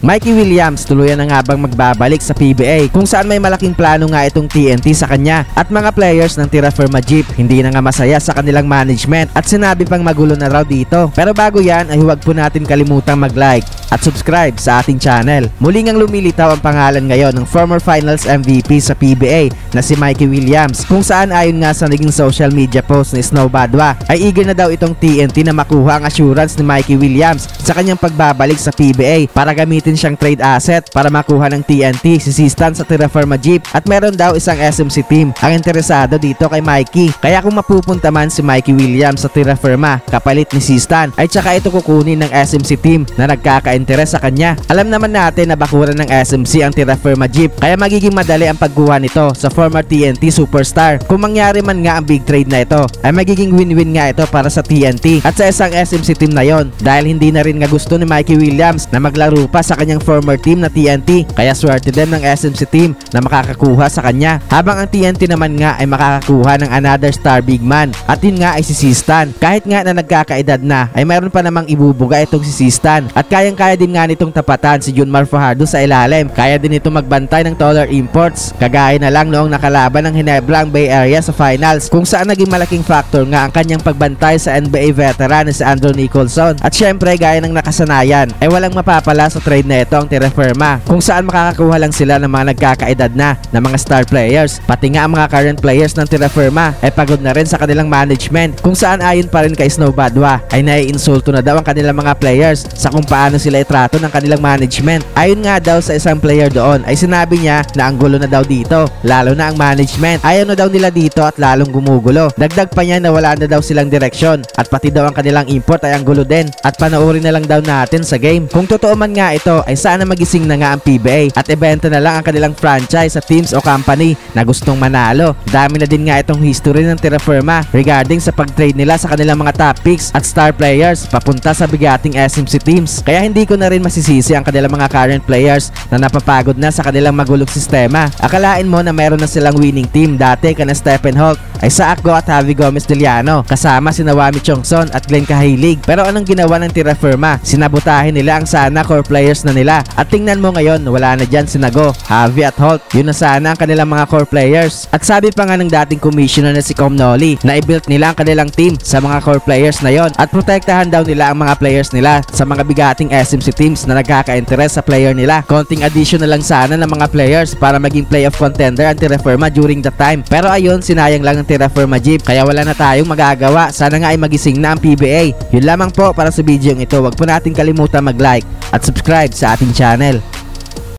Mikey Williams tuluyan na nga bang magbabalik sa PBA, kung saan may malaking plano nga itong TNT sa kanya at mga players ng Terra Firma Jeep hindi na nga masaya sa kanilang management at sinabi pang magulo na raw dito. Pero bago yan ay huwag po natin kalimutang mag-like at subscribe sa ating channel. Muli ngang lumilitaw ang pangalan ngayon ng former finals MVP sa PBA na si Mikey Williams, kung saan ayon nga sa naging social media post ni Snow Badwa ay eager na daw itong TNT na makuha ang assurance ni Mikey Williams sa kanyang pagbabalik sa PBA para gamitin siyang trade asset para makuha ng TNT si Sistan sa Terra Firma Jeep, at meron daw isang SMC team ang interesado dito kay Mikey. Kaya kung mapupunta man si Mikey Williams sa Terra Firma kapalit ni Sistan ay tsaka ito kukunin ng SMC team na nagkaka-interes sa kanya. Alam naman natin na bakuran ng SMC ang Terra Firma Jeep, kaya magiging madali ang pagkuha nito sa former TNT superstar. Kung mangyari man nga ang big trade na ito ay magiging win-win nga ito para sa TNT at sa isang SMC team na yon, dahil hindi na rin nga gusto ni Mikey Williams na maglaro pa sa kanyang former team na TNT, kaya swerte din ng SMC team na makakakuha sa kanya, habang ang TNT naman nga ay makakakuha ng another star big man at yun nga ay si Sistan. Kahit nga na nagkakaedad na ay mayroon pa namang ibubuga itong si Sistan at kayang-kaya din nga nitong tapatan si Junmar Fajardo sa ilalim. Kaya din ito magbantay ng taller imports, kagaya na lang noong nakalaban ng Ginebra ang Bay Area sa finals, kung saan naging malaking factor nga ang kanyang pagbantay sa NBA veteran na si Andrew Nicholson. At syempre gaya ng nakasanayan ay walang mapapala sa trade na ito ang Terra Firma, kung saan makakakuha lang sila ng mga nagkakaedad na mga star players. Pati nga ang mga current players ng Terra Firma ay pagod na rin sa kanilang management, kung saan ayon pa rin kay Snow Badwa ay naiinsulto na daw ang kanilang mga players sa kung paano sila itrato ng kanilang management. Ayon nga daw sa isang player doon ay sinabi niya na ang gulo na daw dito, lalo na ang management. Ayaw na daw nila dito at lalong gumugulo. Dagdag pa niya na wala na daw silang direksyon at pati daw ang kanilang import ay ang gulo din at panoorin na lang daw natin sa game. Kung totoo man nga ito ay sana magising na nga ang PBA at ibenta na lang ang kanilang franchise sa teams o company na gustong manalo. Dami na din nga itong history ng Terra Firma regarding sa pag-trade nila sa kanilang mga top picks at star players papunta sa bigating SMC teams. Kaya hindi ko na rin masisisi ang kanilang mga current players na napapagod na sa kanilang magulong sistema. Akalain mo na meron na silang winning team dati kana Stephen Holt, Isaac Go at Javi Gomez Diliano kasama si Nawami Chongson at Glenn Cahilig. Pero anong ginawa ng Terra Firma? Sinabotahin nila ang sana core players na nila at tingnan mo ngayon wala na dyan si Nago, Javi at Holt. Yun na sana ang kanilang mga core players. At sabi pa nga ng dating commissioner na si Comnoli na i-build nila ang kanilang team sa mga core players na yon at protektahan daw nila ang mga players nila sa mga bigating SMC teams na nagkaka-interest sa player nila. Konting addition na lang sana ng mga players para maging playoff contender ang Terra Firma during the time. Pero ayun, sinayang lang ng Terra Firma Jeep kaya wala na tayong magagawa. Sana nga ay magising na ang PBA. Yun lamang po para sa video ito. Huwag po natin kalimutan mag-like at subscribe sa ating channel.